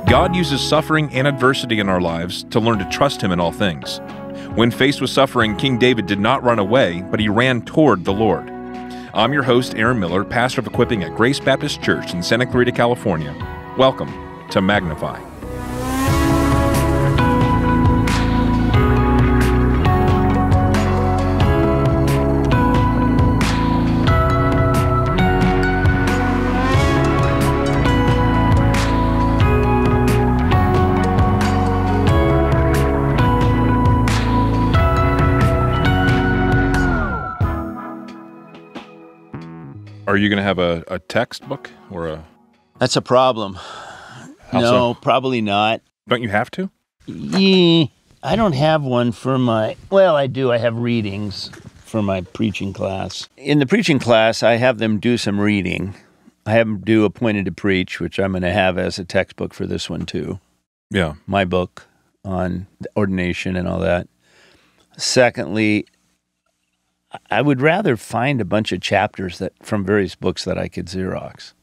God uses suffering and adversity in our lives to learn to trust Him in all things. When faced with suffering, King David did not run away, but he ran toward the Lord. I'm your host, Aaron Miller, pastor of equipping at Grace Baptist Church in Santa Clarita, California. Welcome to Magnify. Are you going to have a textbook or a... That's a problem. How No, so? probably not. Don't you have to? Yeah, I don't have one for my... Well, I do. I have readings for my preaching class. In the preaching class, I have them do some reading. I have them do Appointed to Preach, which I'm going to have as a textbook for this one, too. Yeah. My book on ordination and all that. Secondly, I would rather find a bunch of chapters from various books that I could Xerox.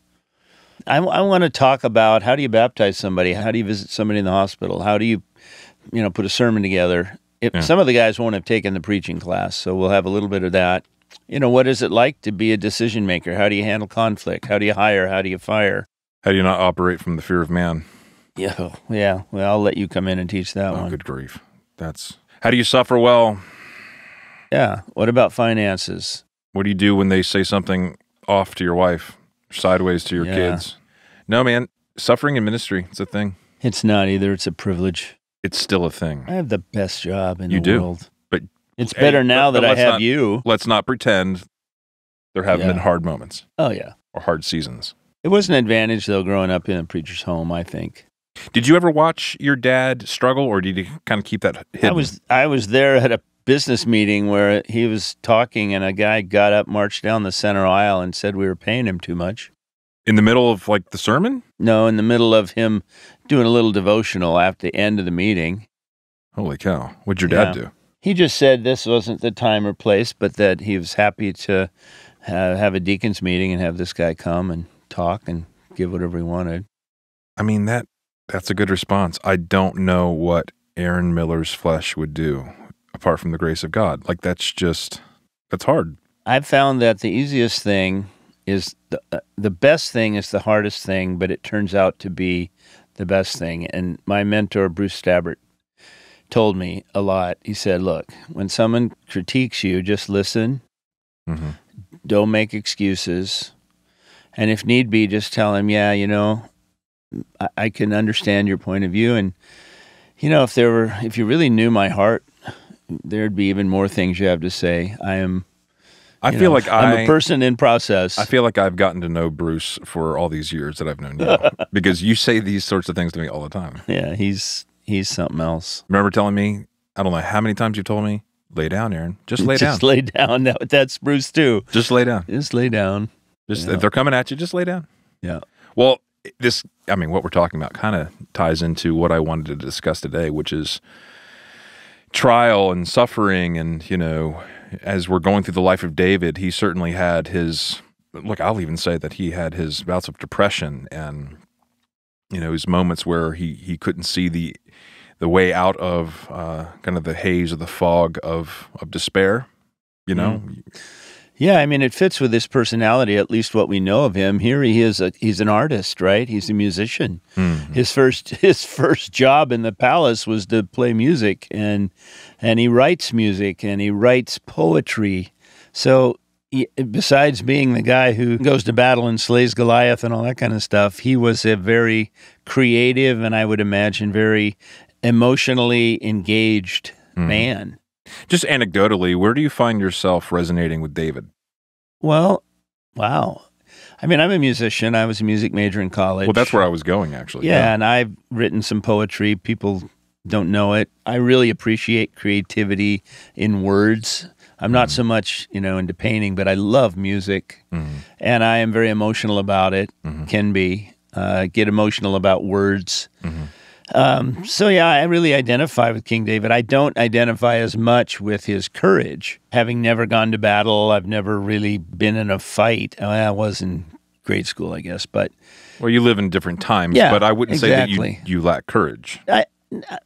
I want to talk about how do you baptize somebody? How do you visit somebody in the hospital? How do you put a sermon together? Some of the guys won't have taken the preaching class, so we'll have a little bit of that. What is it like to be a decision maker? How do you handle conflict? How do you hire? How do you fire? How do you not operate from the fear of man? Yeah. Well, I'll let you come in and teach that one. Oh, good grief. How do you suffer well? Yeah. What about finances? What do you do when they say something off to your wife, sideways to your kids? No, man, suffering in ministry, it's a thing. It's not either. It's a privilege. It's still a thing. I have the best job in You the do, world. but it's better now that I have you. Let's not pretend there haven't been hard moments. Oh, yeah. Or hard seasons. It was an advantage, though, growing up in a preacher's home, I think. Did you ever watch your dad struggle, or did you kind of keep that hidden? I was there at a business meeting where he was talking and a guy got up, marched down the center aisle and said we were paying him too much. In the middle of the sermon? No, in the middle of him doing a little devotional at the end of the meeting. Holy cow. What'd your dad do? He just said this wasn't the time or place, but that he was happy to have a deacon's meeting and have this guy come and talk and give whatever he wanted. I mean, that's a good response. I don't know what Aaron Miller's flesh would do apart from the grace of God. That's hard. I've found that the easiest thing is the best thing is the hardest thing, but it turns out to be the best thing. And my mentor, Bruce Stabbert, told me a lot. He said, look, when someone critiques you, just listen. Mm-hmm. Don't make excuses. And if need be, just tell him, I can understand your point of view. And, if you really knew my heart, there'd be even more things you have to say. I'm a person in process. I feel like I've gotten to know Bruce for all these years that I've known you because you say these sorts of things to me all the time. Yeah, he's something else. Remember telling me, I don't know how many times you've told me, lay down, Aaron. Just lay down. Just lay down. That's Bruce too. Just lay down. Just lay down. If they're coming at you, just lay down. Yeah. Well, what we're talking about kind of ties into what I wanted to discuss today, which is trial and suffering. And, as we're going through the life of David, he certainly had I'll even say that he had his bouts of depression and, his moments where he couldn't see the way out of kind of the haze or the fog of despair, Mm. Yeah, it fits with his personality, at least what we know of him. Here he is, he's an artist, right? He's a musician. Mm-hmm. His first job in the palace was to play music, and he writes music, and he writes poetry. So besides being the guy who goes to battle and slays Goliath and all that kind of stuff, he was a very creative and I would imagine very emotionally engaged man. Just anecdotally, where do you find yourself resonating with David? Well, wow. I'm a musician. I was a music major in college. Well, that's where I was going, actually. Yeah, and I've written some poetry. People don't know it. I really appreciate creativity in words. I'm not so much, into painting, but I love music, and I am very emotional about it, can be. Get emotional about words. I really identify with King David. I don't identify as much with his courage. Having never gone to battle, I've never really been in a fight. I was in grade school, I guess. But Well, you live in different times, Yeah, but I wouldn't exactly. say that you lack courage.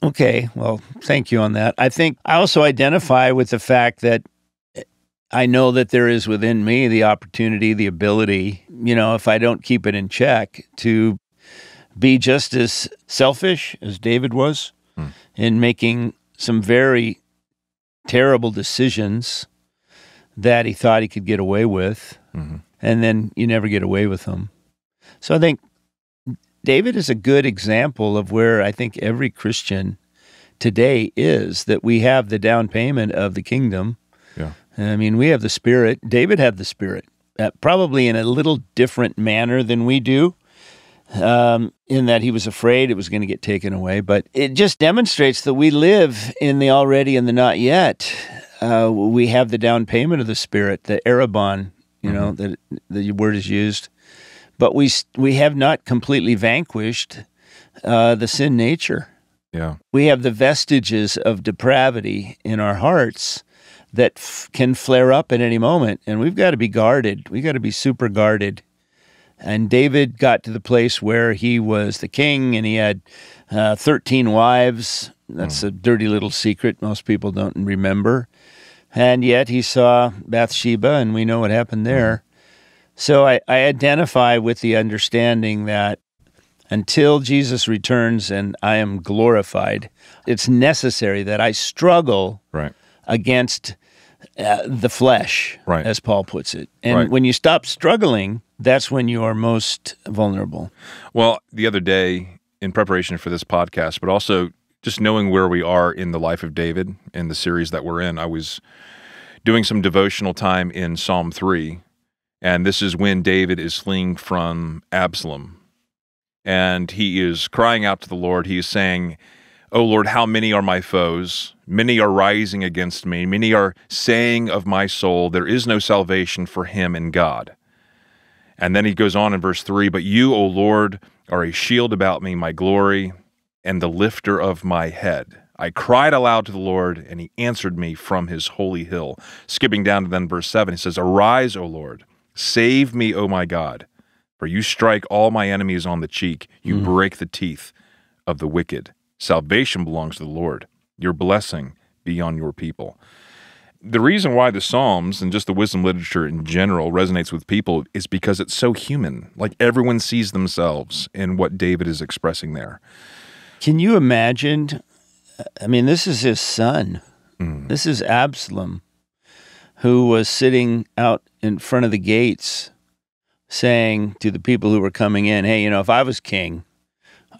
Okay, well, thank you on that. I think I also identify with the fact that I know that there is within me the opportunity, the ability, if I don't keep it in check, to be just as selfish as David was in making some very terrible decisions that he thought he could get away with, and then you never get away with them. So I think David is a good example of where I think every Christian today is, that we have the down payment of the kingdom. Yeah. I mean, we have the Spirit. David had the Spirit, probably in a little different manner than we do, in that he was afraid it was going to get taken away. But it just demonstrates that we live in the already and the not yet. We have the down payment of the Spirit, the arabon, that the word is used. But we have not completely vanquished the sin nature. Yeah. We have the vestiges of depravity in our hearts that can flare up at any moment, and we've got to be guarded. We've got to be super guarded. And David got to the place where he was the king, and he had 13 wives. That's a dirty little secret most people don't remember. And yet he saw Bathsheba, and we know what happened there. So I identify with the understanding that until Jesus returns and I am glorified, it's necessary that I struggle against the flesh, as Paul puts it. And when you stop struggling, that's when you are most vulnerable. Well, the other day, in preparation for this podcast, but also just knowing where we are in the life of David in the series that we're in, I was doing some devotional time in Psalm 3, and this is when David is fleeing from Absalom. And he is crying out to the Lord. He is saying, "O Lord, how many are my foes? Many are rising against me. Many are saying of my soul, there is no salvation for him in God." And then he goes on in verse 3, "But you, O Lord, are a shield about me, my glory, and the lifter of my head. I cried aloud to the Lord, and he answered me from his holy hill." Skipping down to then verse 7, he says, "Arise, O Lord, save me, O my God. For you strike all my enemies on the cheek. You break the teeth of the wicked. Salvation belongs to the Lord. Your blessing be on your people." The reason why the Psalms and just the wisdom literature in general resonates with people is because it's so human. Like everyone sees themselves in what David is expressing there. Can you imagine? I mean, this is his son. This is Absalom, who was sitting out in front of the gates saying to the people who were coming in, "Hey, if I was king,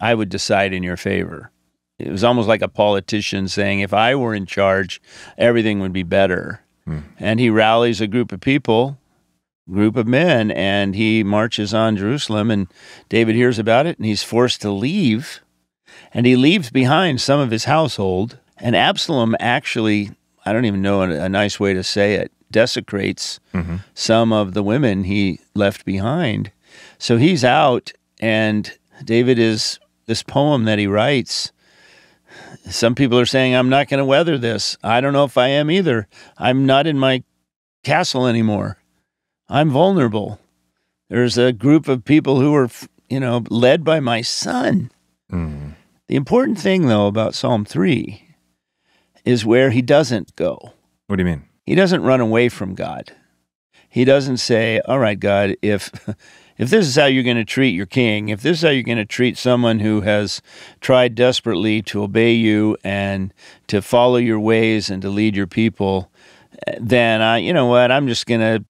I would decide in your favor." It was almost like a politician saying, if I were in charge, everything would be better. And he rallies a group of people, group of men, and he marches on Jerusalem, and David hears about it, and he's forced to leave, and he leaves behind some of his household, and Absalom actually, I don't even know a nice way to say it, desecrates some of the women he left behind. So he's out, and David is, this poem that he writes, some people are saying, I'm not going to weather this. I don't know if I am either. I'm not in my castle anymore. I'm vulnerable. There's a group of people who are, led by my son. The important thing, though, about Psalm 3 is where he doesn't go. What do you mean? He doesn't run away from God. He doesn't say, all right, God, if this is how you're going to treat your king, if this is how you're going to treat someone who has tried desperately to obey you and to follow your ways and to lead your people, then, you know what, I'm just going to,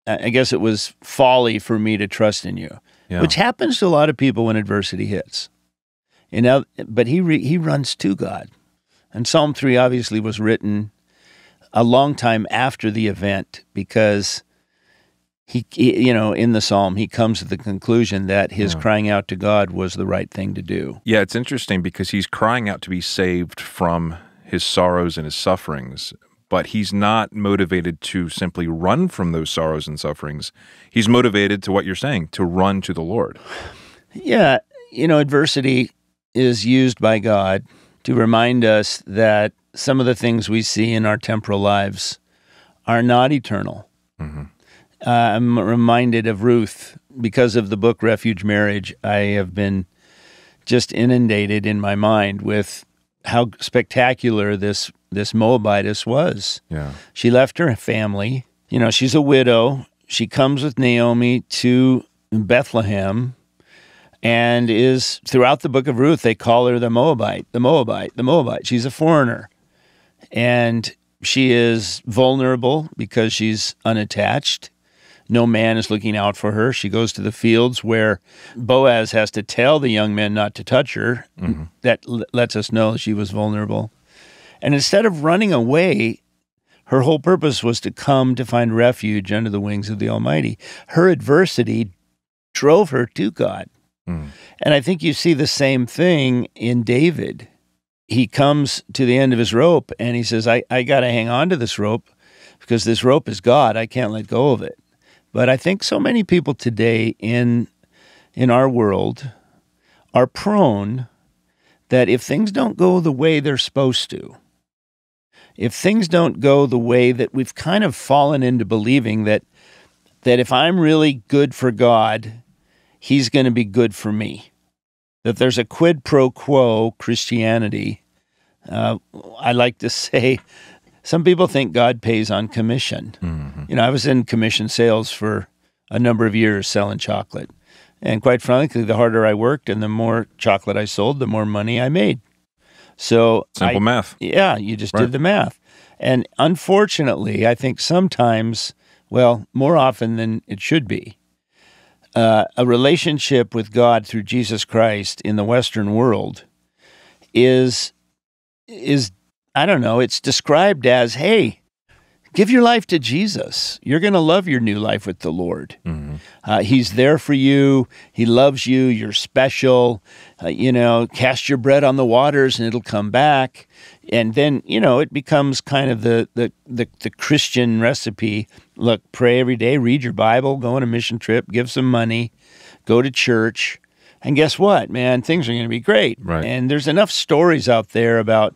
I guess it was folly for me to trust in you, which happens to a lot of people when adversity hits. But he runs to God. And Psalm 3 obviously was written a long time after the event, because he in the Psalm, he comes to the conclusion that his crying out to God was the right thing to do. Yeah, it's interesting because he's crying out to be saved from his sorrows and his sufferings, but he's not motivated to simply run from those sorrows and sufferings. He's motivated to what you're saying, to run to the Lord. Yeah, adversity is used by God to remind us that some of the things we see in our temporal lives are not eternal. I'm reminded of Ruth, because of the book Refuge Marriage, I have been just inundated in my mind with how spectacular this Moabitess was. Yeah. She left her family. You know, she's a widow. She comes with Naomi to Bethlehem and is, throughout the book of Ruth, they call her the Moabite, the Moabite, the Moabite. She's a foreigner. And she is vulnerable because she's unattached. No man is looking out for her. She goes to the fields where Boaz has to tell the young men not to touch her. Mm-hmm. That lets us know she was vulnerable. And instead of running away, her whole purpose was to come to find refuge under the wings of the Almighty. Her adversity drove her to God. Mm. And I think you see the same thing in David. He comes to the end of his rope and he says, I got to hang on to this rope because this rope is God. I can't let go of it. But I think so many people today in our world are prone that if things don't go the way they're supposed to, if things don't go the way that we've kind of fallen into believing that if I'm really good for God, he's going to be good for me, that there's a quid pro quo Christianity. I like to say, some people think God pays on commission. Mm-hmm. You know, I was in commission sales for a number of years selling chocolate. And quite frankly, the harder I worked and the more chocolate I sold, the more money I made. So simple math. Yeah, you just did the math. And unfortunately, I think sometimes, well, more often than it should be, a relationship with God through Jesus Christ in the Western world is I don't know, it's described as, hey, give your life to Jesus. You're going to love your new life with the Lord. Mm-hmm. He's there for you. He loves you. You're special. Cast your bread on the waters and it'll come back. And then, it becomes kind of the Christian recipe. Look, pray every day, read your Bible, go on a mission trip, give some money, go to church. And guess what, man? Things are going to be great. Right. And there's enough stories out there about,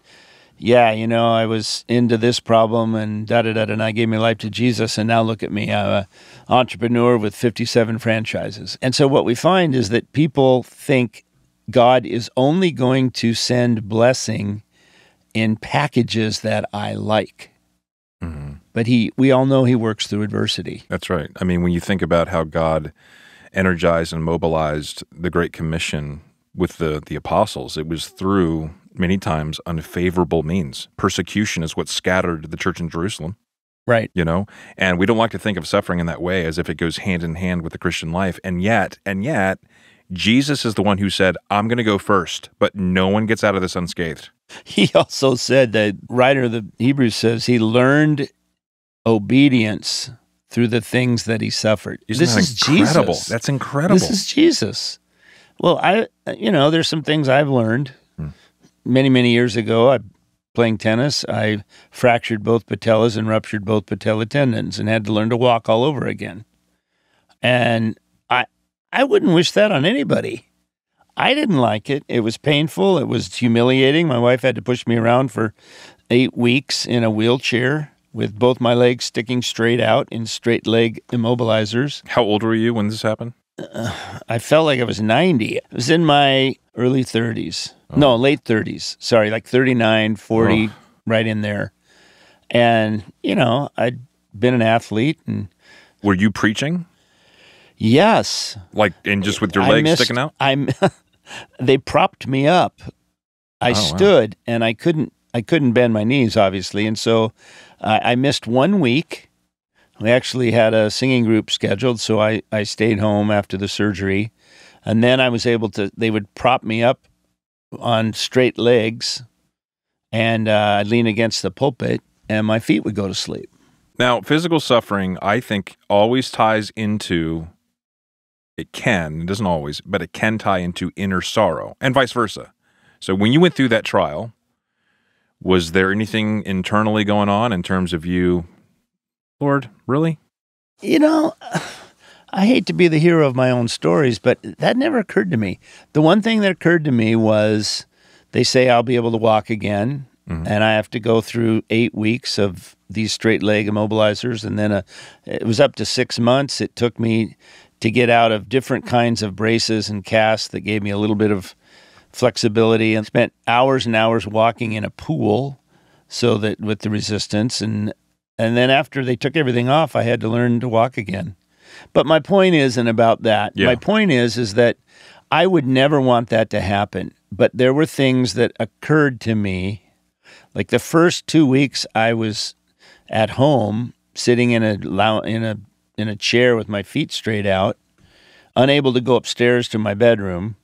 I was into this problem and da-da-da, and I gave my life to Jesus, and now look at me. I'm an entrepreneur with 57 franchises. And so what we find is that people think God is only going to send blessing in packages that I like. Mm-hmm. But we all know he works through adversity. That's right. I mean, when you think about how God energized and mobilized the Great Commission with the apostles, it was through many times unfavorable means. Persecution is what scattered the church in Jerusalem. Right. And we don't like to think of suffering in that way as if it goes hand in hand with the Christian life. And yet, Jesus is the one who said, I'm going to go first, but no one gets out of this unscathed. He also said, the writer of the Hebrews says, he learned obedience through the things that he suffered. This is incredible. Jesus. That's incredible. This is Jesus. Well, there's some things I've learned. Many, many years ago, playing tennis, I fractured both patellas and ruptured both patella tendons and had to learn to walk all over again. And I wouldn't wish that on anybody. I didn't like it. It was painful. It was humiliating. My wife had to push me around for 8 weeks in a wheelchair with both my legs sticking straight out in straight leg immobilizers. How old were you when this happened? I felt like I was 90. I was in my early 30s. Oh. No, late 30s. Sorry, like 39, 40, right in there. And, I'd been an athlete. And were you preaching? Yes. Like, and just with your legs sticking out? They propped me up. I stood, and I couldn't bend my knees, obviously. And so I missed 1 week. We actually had a singing group scheduled, so I stayed home after the surgery. And then I was able to, they would prop me up on straight legs, and I'd lean against the pulpit, and my feet would go to sleep. Now, physical suffering, I think, always ties into, it doesn't always, but it can tie into inner sorrow, and vice versa. So when you went through that trial, was there anything internally going on in terms of you, Lord, really? I hate to be the hero of my own stories, but that never occurred to me. The one thing that occurred to me was they say I'll be able to walk again, and I have to go through 8 weeks of these straight leg immobilizers, and then it was up to 6 months. It took me to get out of different kinds of braces and casts that gave me a little bit of flexibility, and spent hours and hours walking in a pool so that with the resistance. And then after they took everything off, I had to learn to walk again. But my point isn't about that. Yeah. My point is that I would never want that to happen. But there were things that occurred to me. Like the first 2 weeks I was at home sitting in a chair with my feet straight out, unable to go upstairs to my bedroom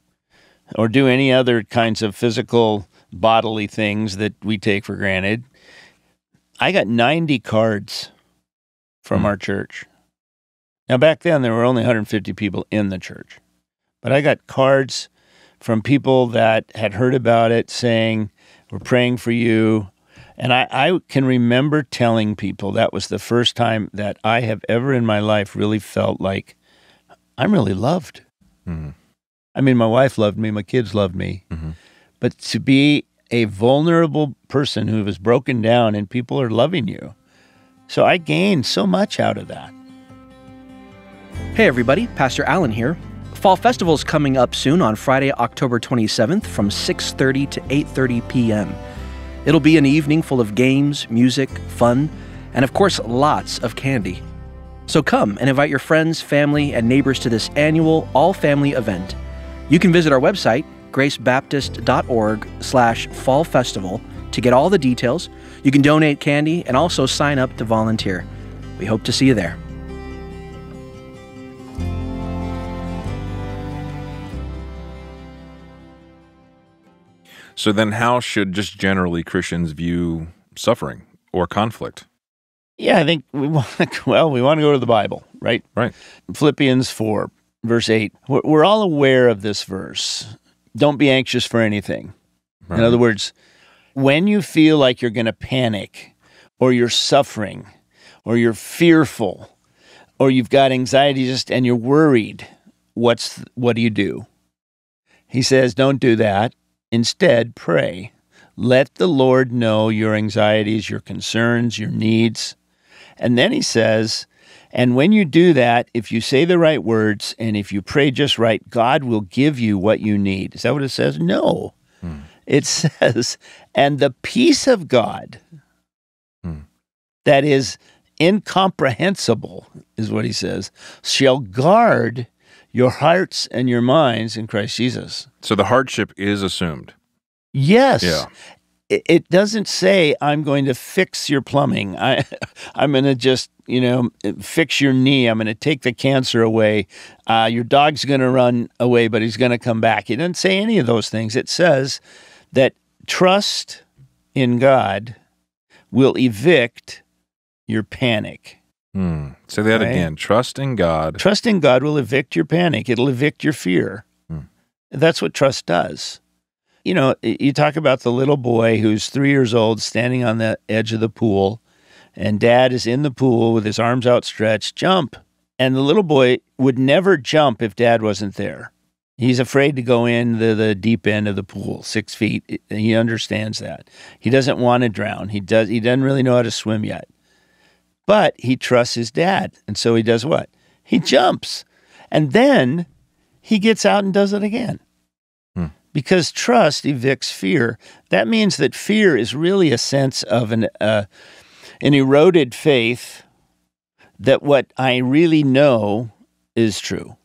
or do any other kinds of physical bodily things that we take for granted. I got 90 cards from our church. Now, back then, there were only 150 people in the church. But I got cards from people that had heard about it saying, we're praying for you. And I can remember telling people that was the first time that I have ever in my life really felt like I'm really loved. Mm-hmm. I mean, my wife loved me, my kids loved me. Mm-hmm. But to be a vulnerable person who was broken down and people are loving you. So I gained so much out of that. Hey everybody, Pastor Allen here. Fall Festival is coming up soon on Friday, October 27th from 6:30 to 8:30 p.m. It'll be an evening full of games, music, fun, and of course, lots of candy. So come and invite your friends, family, and neighbors to this annual all-family event. You can visit our website, gracebaptist.org/fall festival to get all the details. You can donate candy and also sign up to volunteer. We hope to see you there. So then how should just generally Christians view suffering or conflict? Yeah, I think we want to go to the Bible, right? Right. Philippians 4, verse 8. We're all aware of this verse. Don't be anxious for anything. Right. In other words, when you feel like you're going to panic or you're suffering or you're fearful or you've got anxiety and you're worried, what do you do? He says, don't do that. Instead, pray. Let the Lord know your anxieties, your concerns, your needs. And then he says, and when you do that, if you say the right words and if you pray just right, God will give you what you need. Is that what it says? No. It says, and the peace of God that is incomprehensible, is what he says, shall guard your hearts and your minds in Christ Jesus. So the hardship is assumed. Yes. Yeah. It doesn't say, I'm going to fix your plumbing. I'm going to just, fix your knee. I'm going to take the cancer away. Your dog's going to run away, but he's going to come back. It doesn't say any of those things. It says that trust in God will evict your panic. Say that again. Trust in God. Trust in God will evict your panic. It'll evict your fear. That's what trust does. You talk about the little boy who's 3 years old standing on the edge of the pool, and dad is in the pool with his arms outstretched, jump. And the little boy would never jump if dad wasn't there. He's afraid to go in the deep end of the pool, 6 feet. He understands that. He doesn't want to drown. He doesn't really know how to swim yet. But he trusts his dad. And so he does what? He jumps. And then he gets out and does it again. Because trust evicts fear. That means that fear is really a sense of an eroded faith that what I really know is true.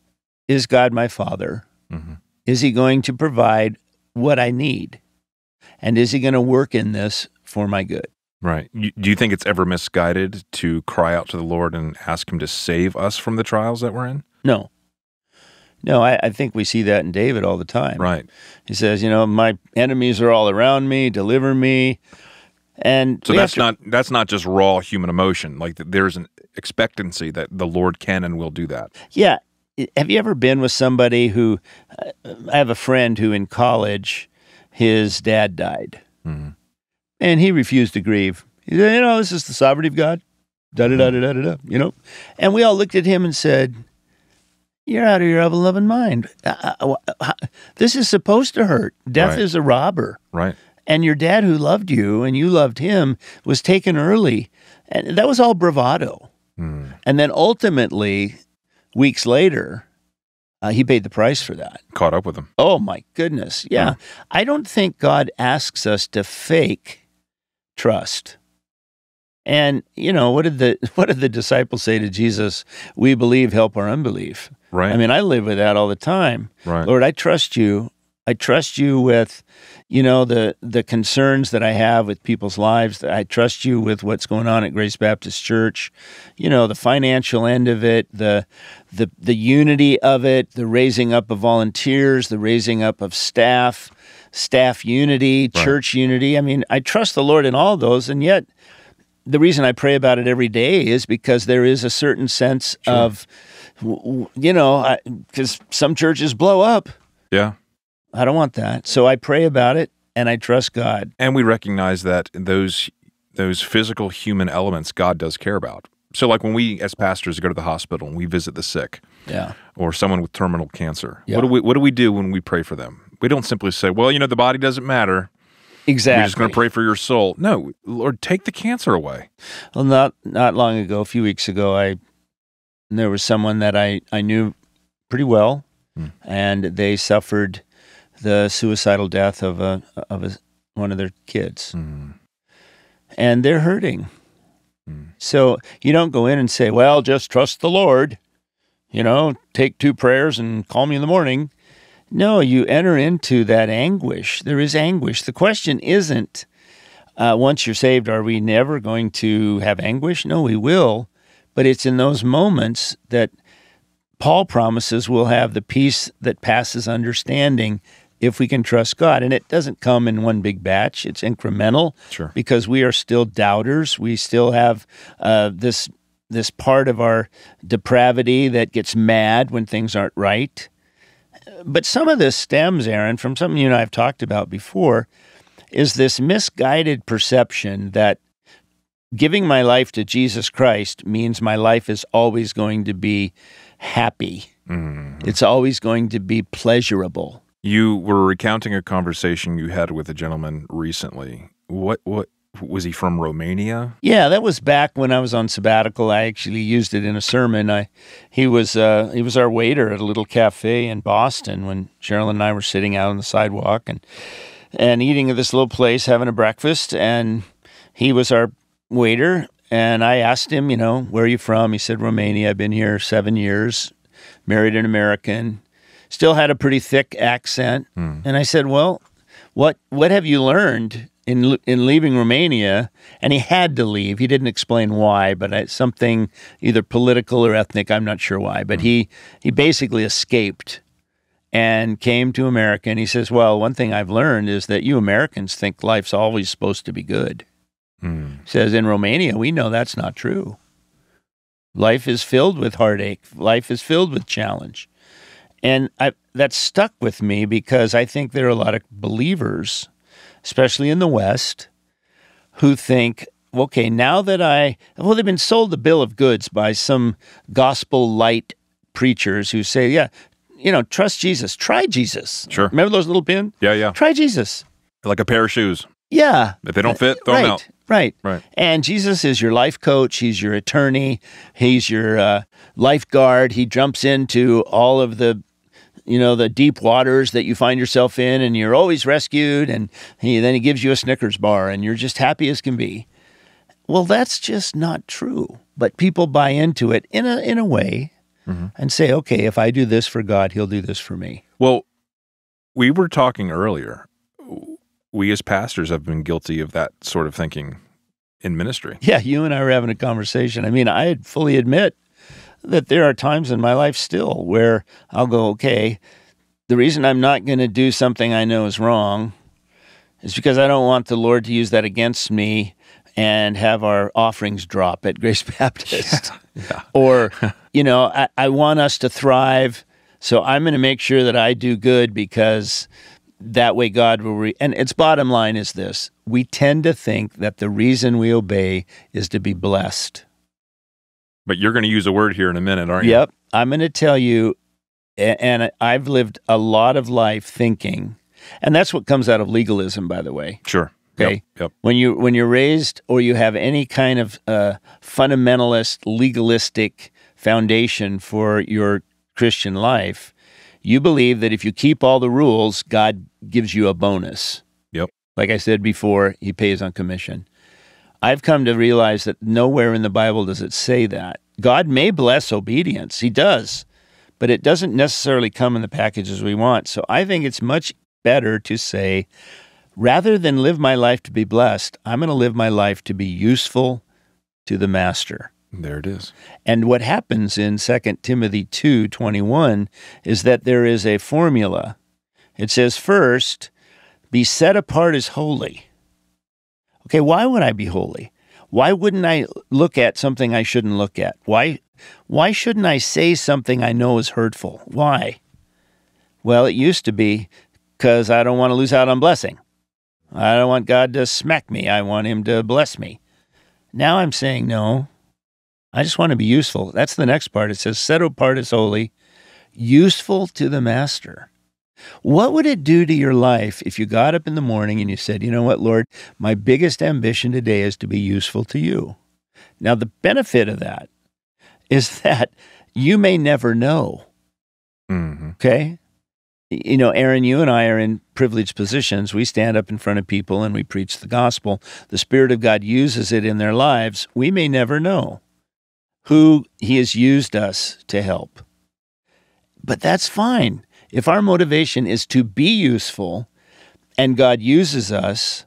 Is God my Father? Is he going to provide what I need? And is he going to work in this for my good? Right. Do you think it's ever misguided to cry out to the Lord and ask him to save us from the trials that we're in? No. I think we see that in David all the time. Right. He says, my enemies are all around me, deliver me. And so that's not just raw human emotion. Like there's an expectancy that the Lord can and will do that. Yeah. Have you ever been with somebody who, I have a friend who in college, his dad died. And he refused to grieve. He said, this is the sovereignty of God. Da-da-da-da-da-da, And we all looked at him and said, you're out of your ever-loving mind. This is supposed to hurt. Death is a robber. Right. And your dad who loved you and you loved him was taken early. And that was all bravado. And then ultimately, weeks later, he paid the price for that. Caught up with him. Oh, my goodness. Yeah. I don't think God asks us to fake trust. And, what did the disciples say to Jesus? We believe, help our unbelief. Right. I mean, I live with that all the time. Right. Lord, I trust you. I trust you with, the concerns that I have with people's lives. I trust you with what's going on at Grace Baptist Church, the financial end of it, the unity of it, the raising up of volunteers, the raising up of staff unity, church unity. I mean, I trust the Lord in all those, and yet the reason I pray about it every day is because there is a certain sense of, because some churches blow up. Yeah. I don't want that. So I pray about it, and I trust God. And we recognize that those physical human elements God does care about. So like when we as pastors go to the hospital and we visit the sick, or someone with terminal cancer, what do we do when we pray for them? We don't simply say, well, the body doesn't matter. Exactly. We're just going to pray for your soul. No, Lord, take the cancer away. Well, not long ago, a few weeks ago, there was someone that I knew pretty well, and they suffered the suicidal death of one of their kids, and they're hurting. So you don't go in and say, "Well, just trust the Lord," take 2 prayers and call me in the morning. No, you enter into that anguish. There is anguish. The question isn't, once you're saved, are we never going to have anguish? No, we will, but it's in those moments that Paul promises we'll have the peace that passes understanding if we can trust God. And it doesn't come in one big batch. It's incremental. Sure. Because we are still doubters. We still have this part of our depravity that gets mad when things aren't right. But some of this stems, Aaron, from something you and I have talked about before, is this misguided perception that giving my life to Jesus Christ means my life is always going to be happy. Mm-hmm. It's always going to be pleasurable. You were recounting a conversation you had with a gentleman recently. What was he from Romania? Yeah, that was back when I was on sabbatical. I actually used it in a sermon. He was our waiter at a little cafe in Boston when Cheryl and I were sitting out on the sidewalk and eating at this little place, having a breakfast, and he was our waiter. And I asked him, where are you from? He said, Romania. I've been here 7 years, married an American. Still had a pretty thick accent. And I said, well, what have you learned in leaving Romania? And he had to leave. He didn't explain why, but something either political or ethnic, I'm not sure why. But he basically escaped and came to America. And he says, well, one thing I've learned is that you Americans think life's always supposed to be good. He says, in Romania, we know that's not true. Life is filled with heartache. Life is filled with challenge. And that stuck with me because I think there are a lot of believers, especially in the West, who think, okay, now that they've been sold the bill of goods by some gospel light preachers who say, trust Jesus, try Jesus. Sure. Remember those little pins? Yeah. Try Jesus. Like a pair of shoes. Yeah. If they don't fit, throw them out. Right. And Jesus is your life coach. He's your attorney. He's your lifeguard. He jumps into all of the deep waters that you find yourself in, and you're always rescued, and then he gives you a Snickers bar, and you're just happy as can be. Well, that's just not true. But people buy into it in a way and say, okay, if I do this for God, he'll do this for me. Well, we were talking earlier. We as pastors have been guilty of that sort of thinking in ministry. Yeah, you and I were having a conversation. I mean, I fully admit that there are times in my life still where I'll go, okay, the reason I'm not going to do something I know is wrong is because I don't want the Lord to use that against me and have our offerings drop at Grace Baptist. Yeah. Or, I want us to thrive, so I'm going to make sure that I do good because that way God will and its bottom line is this: we tend to think that the reason we obey is to be blessed. But you're going to use a word here in a minute, aren't you? Yep. I'm going to tell you, and I've lived a lot of life thinking, and that's what comes out of legalism, by the way. Sure. Okay. Yep. When you're raised or you have any kind of fundamentalist, legalistic foundation for your Christian life, you believe that if you keep all the rules, God gives you a bonus. Yep. Like I said before, he pays on commission. I've come to realize that nowhere in the Bible does it say that. God may bless obedience. He does. But it doesn't necessarily come in the packages we want. So I think it's much better to say, rather than live my life to be blessed, I'm going to live my life to be useful to the master. There it is. And what happens in 2 Timothy 2:21 is that there is a formula. It says, first, be set apart as holy. Okay, why would I be holy? Why wouldn't I look at something I shouldn't look at? Why shouldn't I say something I know is hurtful? Why? Well, it used to be because I don't want to lose out on blessing. I don't want God to smack me. I want him to bless me. Now I'm saying, no, I just want to be useful. That's the next part. It says, set apart as holy, useful to the master. What would it do to your life if you got up in the morning and you said, you know what, Lord, my biggest ambition today is to be useful to you? Now, the benefit of that is that you may never know. Mm-hmm. Okay? You know, Aaron, you and I are in privileged positions. We stand up in front of people and we preach the gospel. The Spirit of God uses it in their lives. We may never know who he has used us to help. But that's fine. If our motivation is to be useful and God uses us,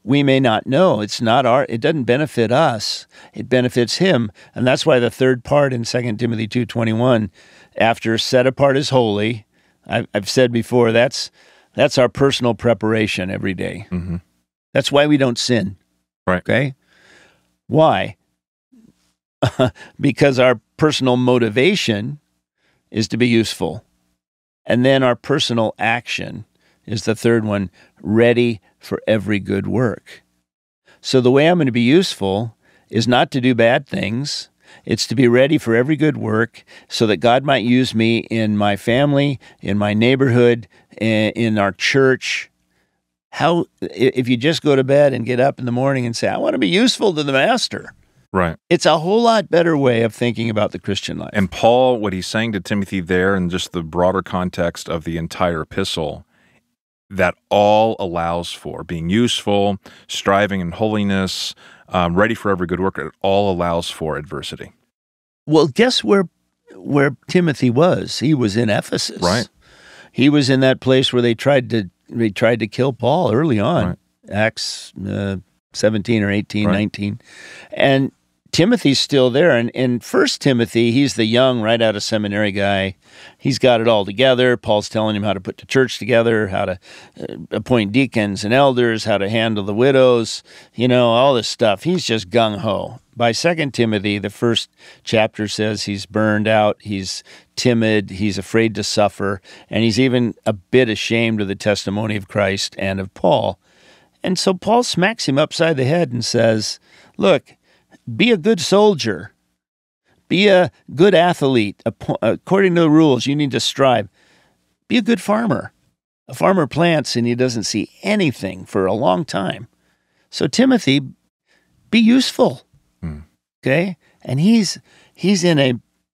we may not know. It doesn't benefit us. It benefits him. And that's why the third part in 2 Timothy 2:21, after set apart as holy, I've said before, that's our personal preparation every day. Mm-hmm. That's why we don't sin. Right. Okay? Why? Because our personal motivation is to be useful. And then our personal action is the third one, ready for every good work. So the way I'm going to be useful is not to do bad things. It's to be ready for every good work so that God might use me in my family, in my neighborhood, in our church. If you just go to bed and get up in the morning and say, I want to be useful to the master. Right. It's a whole lot better way of thinking about the Christian life. And Paul, what he's saying to Timothy there, and just the broader context of the entire epistle, that all allows for being useful, striving in holiness, ready for every good work. It all allows for adversity. Well, guess where Timothy was? He was in Ephesus. Right. He was in that place where they tried to kill Paul early on, Right. Acts 17 or 18, Right. 19. And Timothy's still there. And in 1 Timothy, he's the young, right out of seminary guy. He's got it all together. Paul's telling him how to put the church together, how to appoint deacons and elders, how to handle the widows, all this stuff. He's just gung-ho. By 2 Timothy, the first chapter says he's burned out, he's timid, he's afraid to suffer, and he's even a bit ashamed of the testimony of Christ and of Paul. And so Paul smacks him upside the head and says, look, be a good soldier. Be a good athlete. According to the rules, you need to strive. Be a good farmer. A farmer plants and he doesn't see anything for a long time. So Timothy, be useful. Okay? And he's in a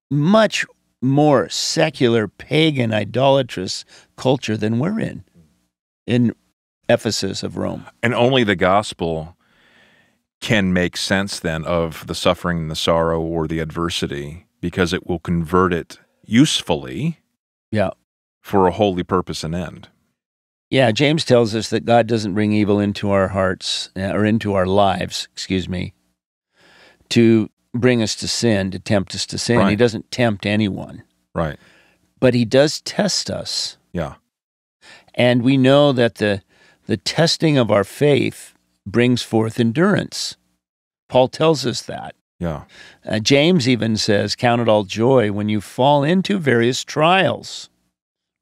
much more secular, pagan, idolatrous culture than we're in Ephesus of Rome. And only the gospel can make sense then of the suffering and the sorrow or the adversity, because it will convert it usefully for a holy purpose and end. Yeah, James tells us that God doesn't bring evil into our hearts, or into our lives, to bring us to sin, to tempt us to sin. Right. He doesn't tempt anyone. Right. But he does test us. Yeah. And we know that the testing of our faith brings forth endurance. Paul tells us that. Yeah. James even says, count it all joy when you fall into various trials,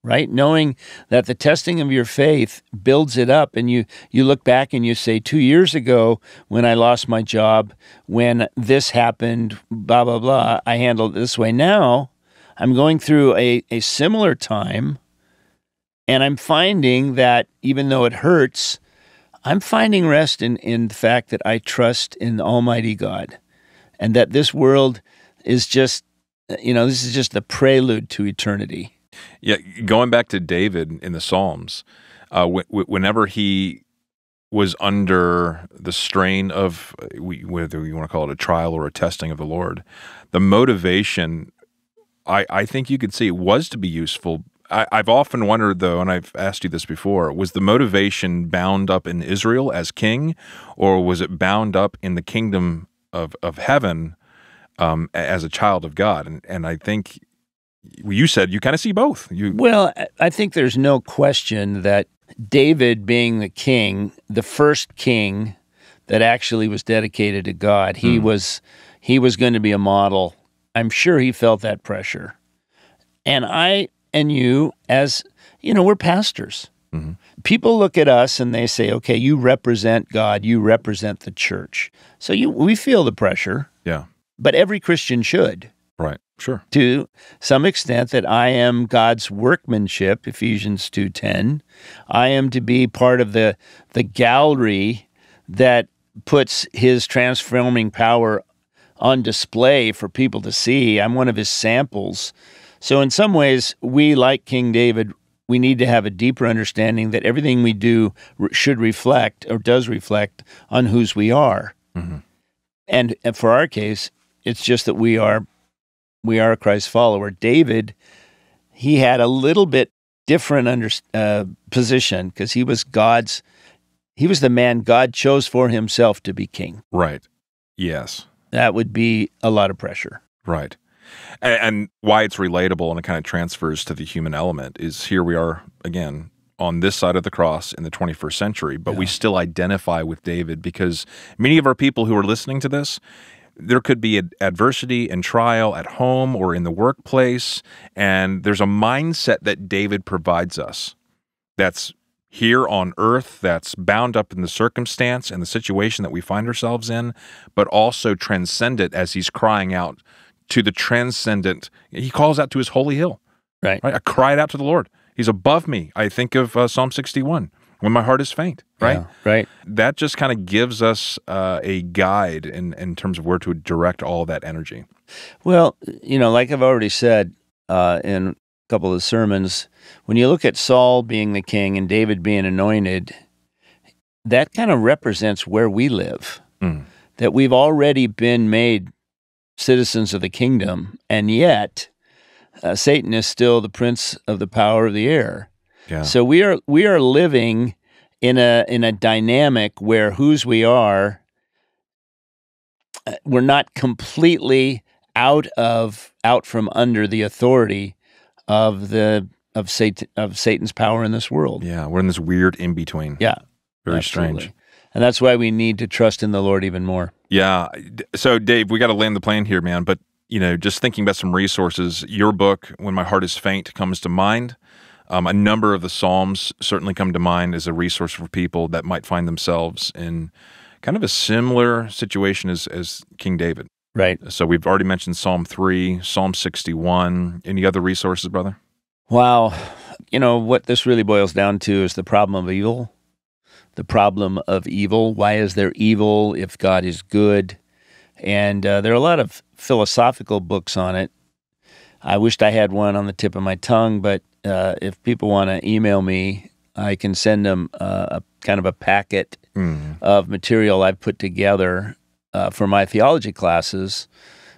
right? Knowing that the testing of your faith builds it up, and you look back and you say, 2 years ago when I lost my job, when this happened, blah, blah, blah, I handled it this way. Now I'm going through a similar time, and I'm finding that even though it hurts, I'm finding rest in the fact that I trust in Almighty God, and that this world is just this is just the prelude to eternity. Yeah, going back to David in the Psalms, whenever he was under the strain of, whether you want to call it a trial or a testing of the Lord, the motivation, I think you could see, was to be useful. I've often wondered, though, and I've asked you this before, was the motivation bound up in Israel as king, or was it bound up in the kingdom of heaven as a child of God? And I think you said you kind of see both. Well, I think there's no question that David, being the king, the first king that actually was dedicated to God, he was going to be a model. I'm sure he felt that pressure. And I and you, as we're pastors. Mm-hmm. People look at us and they say, okay, you represent God, you represent the church. So we feel the pressure. Yeah. But every Christian should. Right. Sure. To some extent, that I am God's workmanship, Ephesians 2:10. I am to be part of the gallery that puts his transforming power on display for people to see. I'm one of his samples. So in some ways, we, like King David, we need to have a deeper understanding that everything we do should reflect, or does reflect, on whose we are. Mm-hmm. And for our case, it's just that we are a Christ follower. David, he had a little bit different position, because he was the man God chose for himself to be king. Right. Yes. That would be a lot of pressure. Right. And why it's relatable and it kind of transfers to the human element is, here we are again on this side of the cross in the 21st century, but we still identify with David, because many of our people who are listening to this, there could be adversity and trial at home or in the workplace, and there's a mindset that David provides us that's here on earth, that's bound up in the circumstance and the situation that we find ourselves in, but also transcendent, as he's crying out to the transcendent. He calls out to his holy hill. Right. I cried out to the Lord. He's above me. I think of Psalm 61, when my heart is faint. Right. Yeah, right. That just kind of gives us a guide in terms of where to direct all that energy. Well, like I've already said in a couple of the sermons, when you look at Saul being the king and David being anointed, that kind of represents where we live, that we've already been made citizens of the kingdom, and yet Satan is still the prince of the power of the air. Yeah. So we are living in a dynamic where whose we are, we're not completely out from under the authority of Satan's power in this world. Yeah, we're in this weird in between. Yeah, very absolutely. Strange. And that's why we need to trust in the Lord even more. Yeah. So Dave, we got to land the plane here, man. But just thinking about some resources, your book, When My Heart is Faint, comes to mind. A number of the Psalms certainly come to mind as a resource for people that might find themselves in kind of a similar situation as King David. Right. So we've already mentioned Psalm 3, Psalm 61. Any other resources, brother? Wow. What this really boils down to is the problem of evil. The problem of evil. Why is there evil if God is good? And there are a lot of philosophical books on it. I wished I had one on the tip of my tongue, but if people want to email me, I can send them a kind of a packet of material I've put together for my theology classes,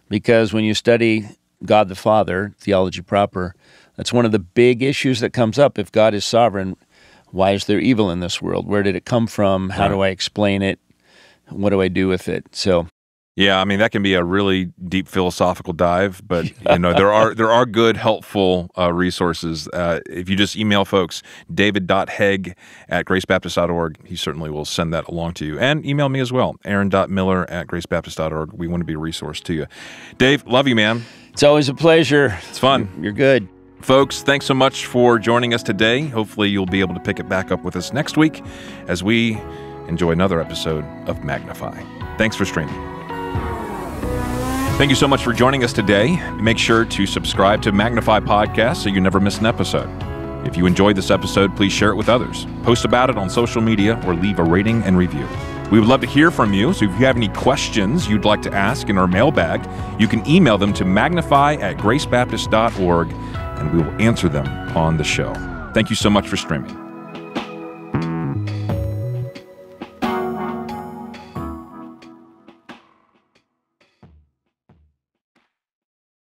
because when you study God the Father, theology proper, that's one of the big issues that comes up. If God is sovereign, why is there evil in this world? Where did it come from? How do I explain it? What do I do with it? So, yeah, I mean, that can be a really deep philosophical dive, but there are good, helpful resources. If you just email folks, david.hegg@gracebaptist.org, he certainly will send that along to you. And email me as well, aaron.miller@gracebaptist.org. We want to be a resource to you. Dave, love you, man. It's always a pleasure. It's fun. You're good. Folks, thanks so much for joining us today. Hopefully you'll be able to pick it back up with us next week as we enjoy another episode of Magnify. Thanks for streaming. Thank you so much for joining us today. Make sure to subscribe to Magnify Podcast so you never miss an episode. If you enjoyed this episode, please share it with others. Post about it on social media or leave a rating and review. We would love to hear from you, so if you have any questions you'd like to ask in our mailbag, you can email them to magnify@gracebaptist.org, and we will answer them on the show. Thank you so much for streaming.